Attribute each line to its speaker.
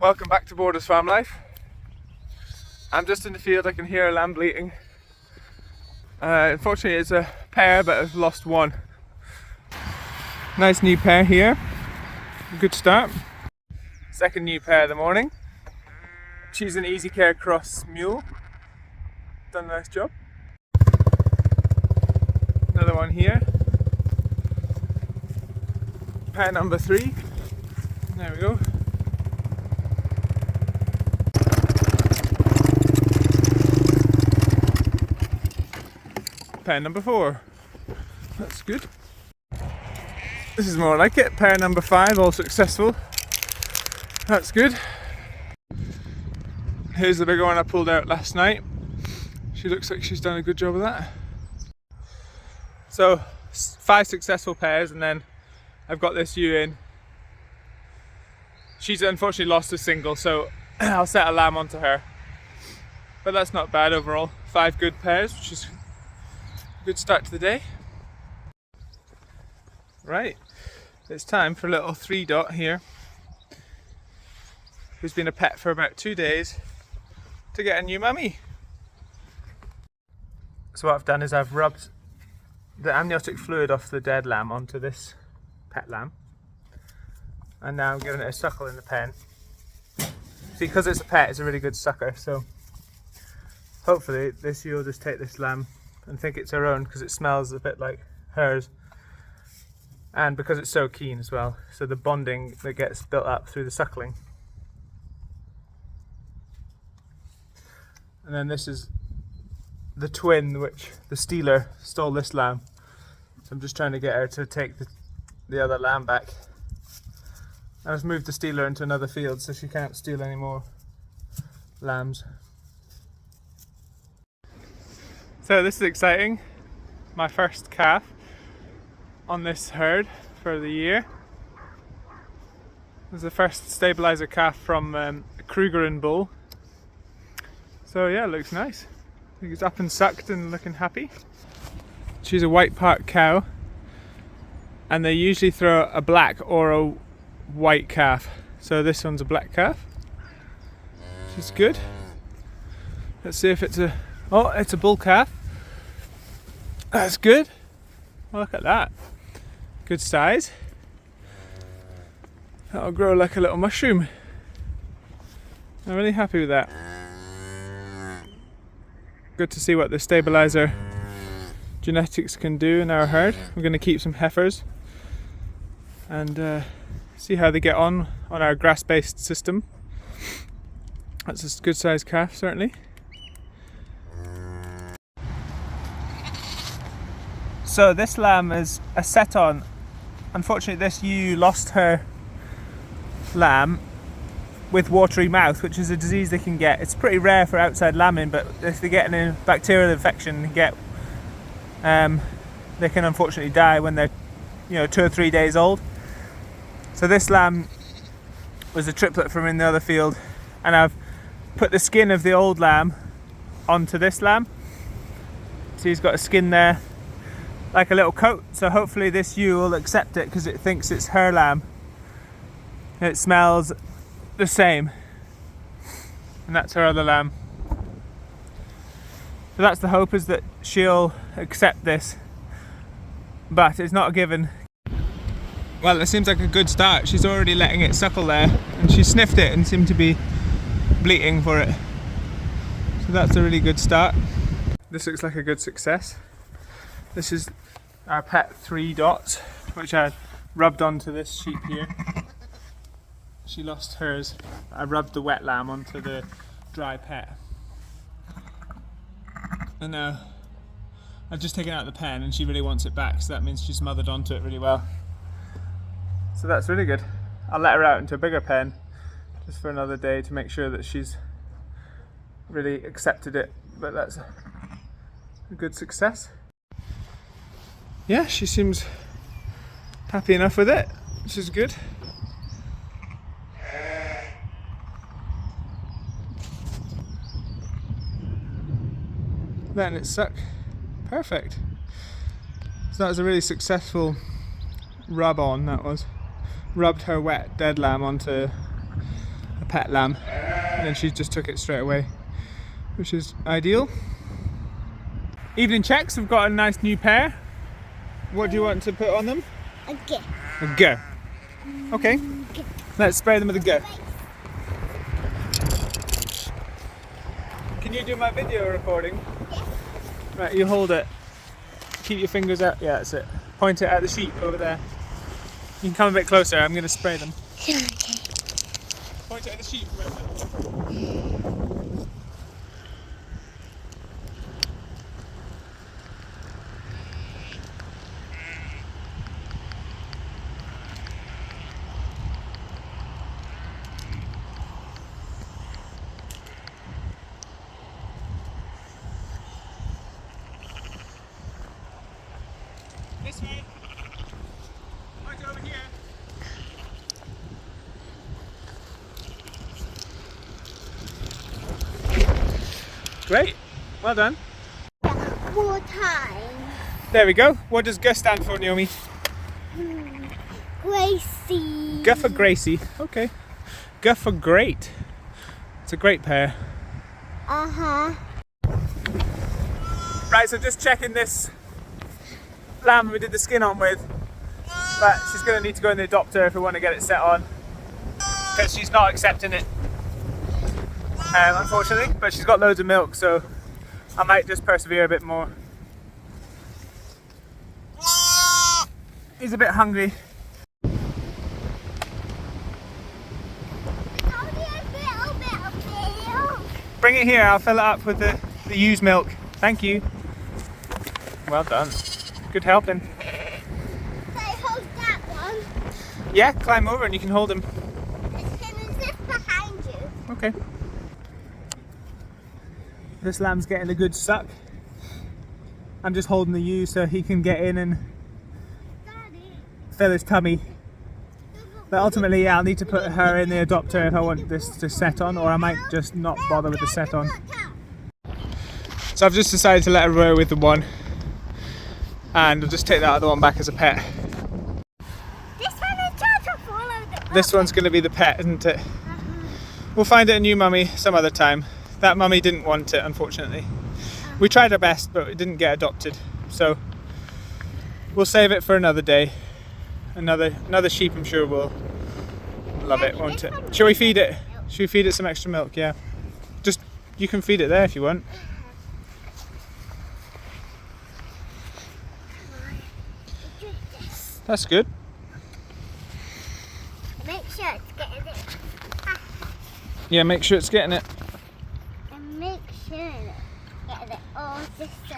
Speaker 1: Welcome back to Borders Farm Life. I'm just in the field, I can hear a lamb bleating. Unfortunately it's a pair, but I've lost one. Nice new pair here, good start. Second new pair of the morning. She's an Easy Care Cross mule, done a nice job. Another one here. Pair number 3, there we go. Pair number 4, that's good. This is more like it, pair number 5, all successful. That's good. Here's the bigger one I pulled out last night. She looks like she's done a good job of that. So 5 successful pairs, and then I've got this ewe in. She's unfortunately lost a single, so I'll set a lamb onto her. But that's not bad overall. 5 good pairs, which is a good start to the day. Right, it's time for a little 3-dot here, who's been a pet for about 2 days, to get a new mummy. So what I've done is I've rubbed the amniotic fluid off the dead lamb onto this pet lamb, and now I'm giving it a suckle in the pen. See, because it's a pet, it's a really good sucker, so hopefully this ewe will just take this lamb and think it's her own, because it smells a bit like hers, and because it's so keen as well, so the bonding that gets built up through the suckling. And then this is the twin, which the stealer stole this lamb, so I'm just trying to get her to take the other lamb back. I've moved the stealer into another field so she can't steal any more lambs. So this is exciting, my first calf on this herd for the year. This is the first stabilizer calf from a Kruger and bull. So yeah, it looks nice. I think it's up and sucked and looking happy. She's a white part cow, and they usually throw a black or a white calf. So this one's a black calf, which is good. Let's see if it's it's a bull calf. That's good. Well, look at that. Good size. That'll grow like a little mushroom. I'm really happy with that. Good to see what the stabilizer genetics can do in our herd. We're going to keep some heifers and see how they get on our grass-based system. That's a good sized calf, certainly. So this lamb is a set-on. Unfortunately, this ewe lost her lamb with watery mouth, which is a disease they can get. It's pretty rare for outside lambing, but if they get a bacterial infection and they can unfortunately die when they're 2 or 3 days old. So this lamb was a triplet from in the other field, and I've put the skin of the old lamb onto this lamb. So he's got a skin there like a little coat, so hopefully this ewe will accept it because it thinks it's her lamb. It smells the same, and that's her other lamb. So that's the hope, is that she'll accept this, but it's not a given. Well, it seems like a good start. She's already letting it suckle there, and she sniffed it and seemed to be bleating for it. So that's a really good start. This looks like a good success. This is our pet 3-dot, which I rubbed onto this sheep here. She lost hers. I rubbed the wet lamb onto the dry pet. And now I've just taken out the pen, and she really wants it back, so that means she's mothered onto it really well. So that's really good. I'll let her out into a bigger pen just for another day to make sure that she's really accepted it, but that's a good success. Yeah, she seems happy enough with it, which is good. Letting it suck. Perfect. So that was a really successful rub on, that was. Rubbed her wet dead lamb onto a pet lamb, and then she just took it straight away, which is ideal. Evening checks, we've got a nice new pair. What do you want to put on them?
Speaker 2: A go.
Speaker 1: A go. Okay, let's spray them with a go. Can you do my video recording?
Speaker 2: Yes.
Speaker 1: Right, you hold it. Keep your fingers out. Yeah, that's it. Point it at the sheep over there. You can come a bit closer. I'm going to spray them.
Speaker 2: Okay.
Speaker 1: Point it at the sheep. This way. Point over here. Great. Well done.
Speaker 2: More time.
Speaker 1: There we go. What does G stand for, Naomi?
Speaker 2: Gracie.
Speaker 1: G for Gracie. Okay. G for great. It's a great pair.
Speaker 2: Uh-huh.
Speaker 1: Right, so just checking this lamb we did the skin on with. But she's going to need to go in the adopter if we want to get it set on. Because she's not accepting it. Unfortunately, but she's got loads of milk, so I might just persevere a bit more. He's a bit hungry. Bring it here, I'll fill it up with the used milk. Thank you. Well done. Good helping.
Speaker 2: So hold that one.
Speaker 1: Yeah, climb over and you can hold him.
Speaker 2: Is this behind you?
Speaker 1: Okay. This lamb's getting a good suck. I'm just holding the ewe so he can get in and
Speaker 2: Daddy.
Speaker 1: fill his tummy. But ultimately, yeah, I'll need to put her in the adopter if I want this to set on, or I might just not bother with the set on. So I've just decided to let her row with the one, and I'll just take that other one back as a pet.
Speaker 2: This one is trying to follow the
Speaker 1: This one's going to be the pet, isn't it? We'll find it a new mummy some other time. That mummy didn't want it, unfortunately. We tried our best, but it didn't get adopted. So we'll save it for another day. Another sheep, I'm sure, will love it, won't it? Shall we feed it? Should we feed it some extra milk? Yeah. Just, you can feed it there if you want. That's good.
Speaker 2: Make sure it's getting it.
Speaker 1: Yeah, make sure it's getting it.
Speaker 2: And make sure it's getting it all just so